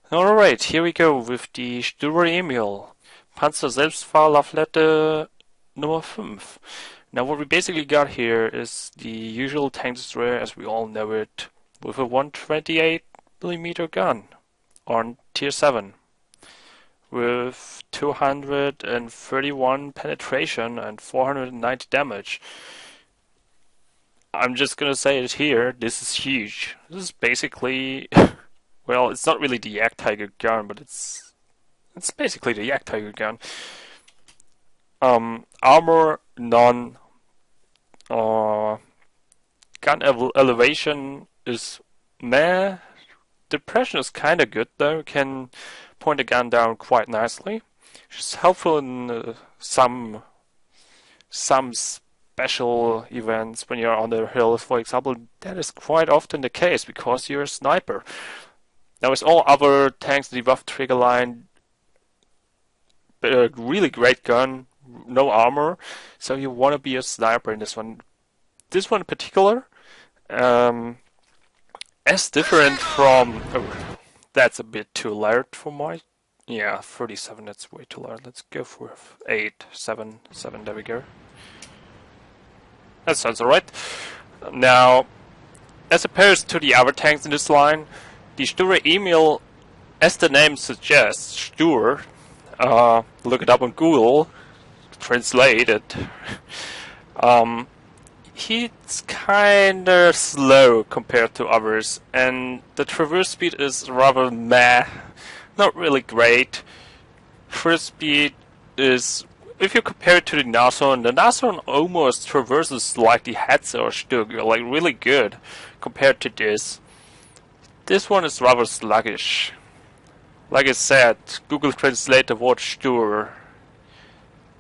Alright, here we go with die Sturer Emil. Panzer-Selbstfahrlauflette number 5. Now what we basically got here is the usual tank destroyer as we all know it, with a 128mm gun on tier 7 with 231 penetration and 490 damage. I'm just gonna say it here, this is huge. This is basically well, it's not really the Yak Tiger gun, but it's basically the Yak Tiger gun. Armor none. Gun elevation is meh. Depression is kind of good though. Can point the gun down quite nicely. It's helpful in some special events when you're on the hill, for example. That is quite often the case because you're a sniper. Now, with all other tanks in the Waffenträger line, a really great gun, no armor, so you want to be a sniper in this one. This one in particular, as different from... Oh, that's a bit too loud for my... Yeah, 37, that's way too loud. Let's go for 8, 7, 7, there we go. That sounds alright. Now, as opposed to the other tanks in this line, the Sturer Emil, as the name suggests, Sturer, look it up on Google, translate it. He's kinda slow compared to others, and the traverse speed is rather meh, not really great. First speed is, if you compare it to the Nashorn almost traverses like the Hetzer or Stuger, like really good compared to this. This one is rather sluggish. Like I said, Google translate the word Stur.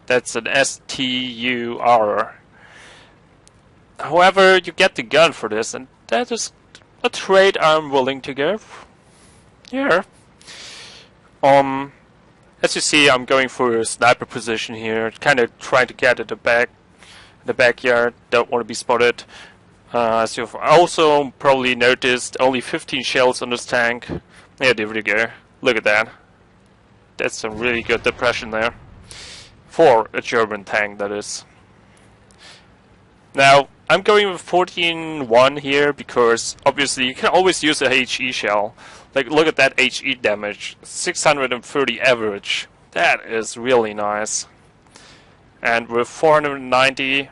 That's an S-T-U-R. However, you get the gun for this, and that is a trade I'm willing to give. Yeah. As you see, I'm going for a sniper position here, kind of trying to get at the backyard. Don't want to be spotted. As you've also probably noticed, only 15 shells on this tank. Yeah, there we go. Look at that. That's some really good depression there. For a German tank, that is. Now, I'm going with 14-1 here because obviously you can always use a HE shell. Like, look at that HE damage. 630 average. That is really nice. And with 490,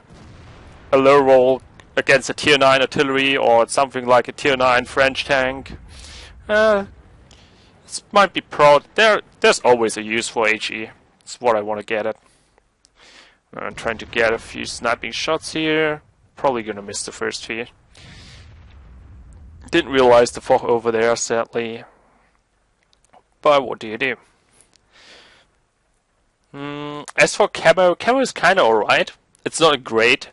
a low roll against a tier 9 artillery or something like a tier 9 French tank. This might be proud. There's always a use for HE. That's what I want to get at. I'm trying to get a few sniping shots here. Probably gonna miss the first few. Didn't realize the fog over there, sadly. But what do you do? As for camo is kinda alright. It's not a great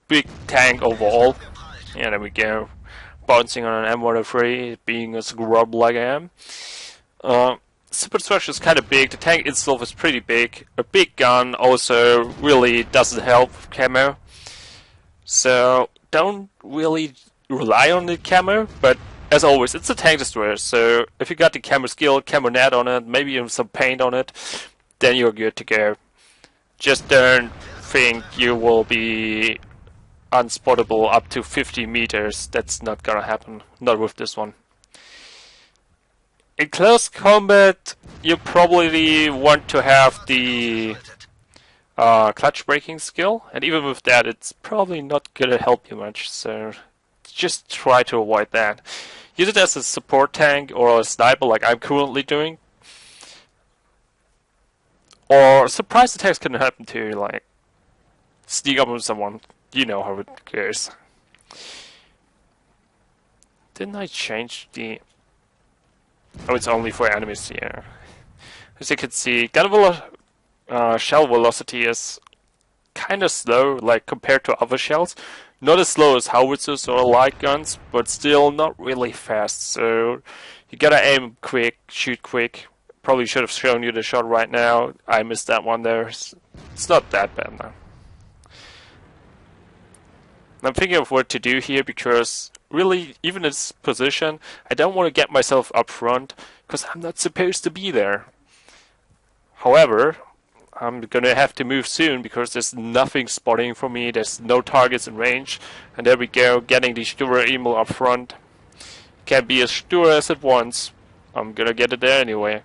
big tank overall. Yeah, there we go. Bouncing on an M103, being a scrub like I am. Superstructure is kind of big. The tank itself is pretty big. A big gun also really doesn't help camo. So don't really rely on the camo, but as always, it's a tank destroyer. So if you got the camo skill, camo net on it, maybe even some paint on it, then you're good to go. Just don't think you will be unspottable up to 50 meters. That's not gonna happen. Not with this one. In close combat, you probably want to have the clutch braking skill, and even with that, it's probably not gonna help you much. So just try to avoid that. Use it as a support tank or a sniper, like I'm currently doing. Or surprise attacks can happen too, like sneak up on someone. You know how it goes. Didn't I change the... Oh, it's only for enemies here. As you can see, shell velocity is kind of slow, like compared to other shells. Not as slow as howitzers or light guns, but still not really fast. So you gotta aim quick, shoot quick. Probably should have shown you the shot right now. I missed that one there. It's not that bad now. I'm thinking of what to do here because really, even its position, I don't want to get myself up front, because I'm not supposed to be there. However, I'm gonna have to move soon, because there's nothing spotting for me, there's no targets in range, and there we go, getting the Sturer Emil up front. Can be as sturest at once. I'm gonna get it there anyway.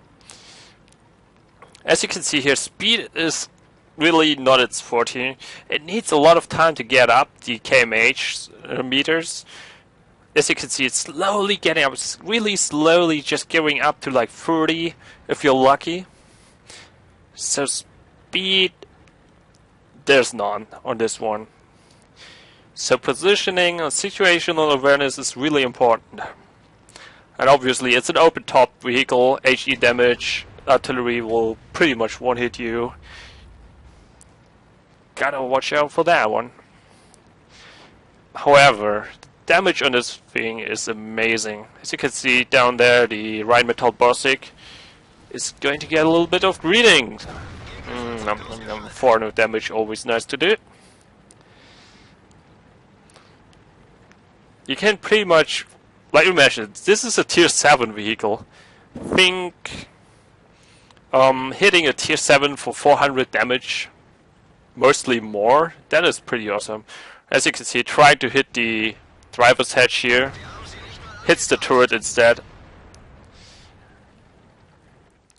As you can see here, speed is really not its forte. It needs a lot of time to get up the kmh meters. As you can see, it's slowly getting up, it's really slowly, just going up to like 30 if you're lucky. So speed, there's none on this one. So positioning and situational awareness is really important. And obviously it's an open top vehicle, HE damage, artillery will pretty much one hit you. Gotta watch out for that one. However, the damage on this thing is amazing. As you can see down there, the Rheinmetall Borsig is going to get a little bit of greeting. 400 damage, always nice to do. You can pretty much, like you mentioned, this is a tier 7 vehicle. Think hitting a tier 7 for 400 damage, mostly more, that is pretty awesome. As you can see, trying to hit the driver's hedge here, hits the turret instead.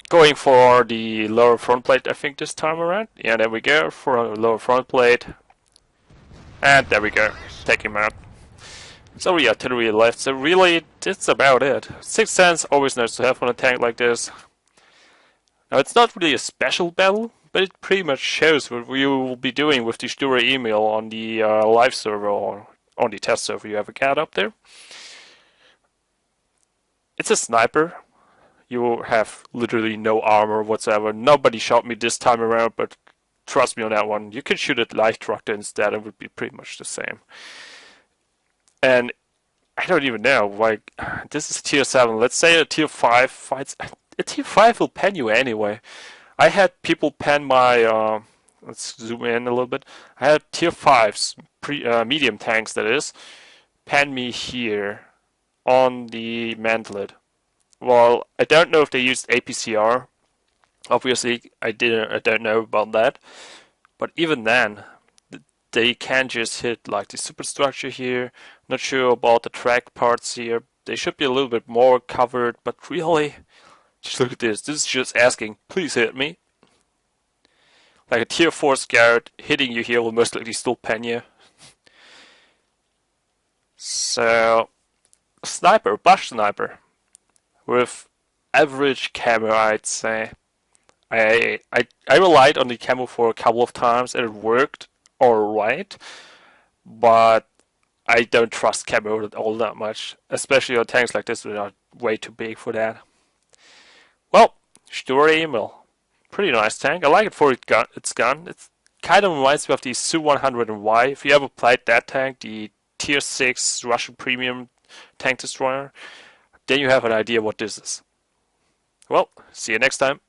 Going for the lower front plate, I think, this time around. Yeah, there we go, for a lower front plate. And there we go, take him out. It's only artillery left, so really, that's about it. 6 cents, always nice to have on a tank like this. Now, it's not really a special battle, but it pretty much shows what we will be doing with the Sturer Emil on the live server, or on the test server you have a cat up there. It's a sniper. You have literally no armor whatsoever. Nobody shot me this time around, but trust me on that one. You can shoot at light tractor instead, it would be pretty much the same. And I don't even know, like, this is tier 7. Let's say a tier 5 fights. A tier 5 will pen you anyway. I had people pen my, let's zoom in a little bit. I had tier 5s, medium tanks that is, pen me here on the mantlet. Well, I don't know if they used APCR. Obviously, I don't know about that. But even then, they can just hit like the superstructure here. Not sure about the track parts here. They should be a little bit more covered, but really, just look at this. This is just asking, please hit me. Like a tier 4 scout hitting you here will most likely still pen you. So, sniper, bush sniper. With average camo, I'd say. I relied on the camo for a couple of times and it worked alright, but I don't trust camo at all that much, especially on tanks like this that are way too big for that. Well, Sturer Emil, pretty nice tank. I like it for its gun. It kind of reminds me of the Su-100Y. If you ever played that tank, the tier 6 Russian premium tank destroyer, then you have an idea what this is. Well, see you next time.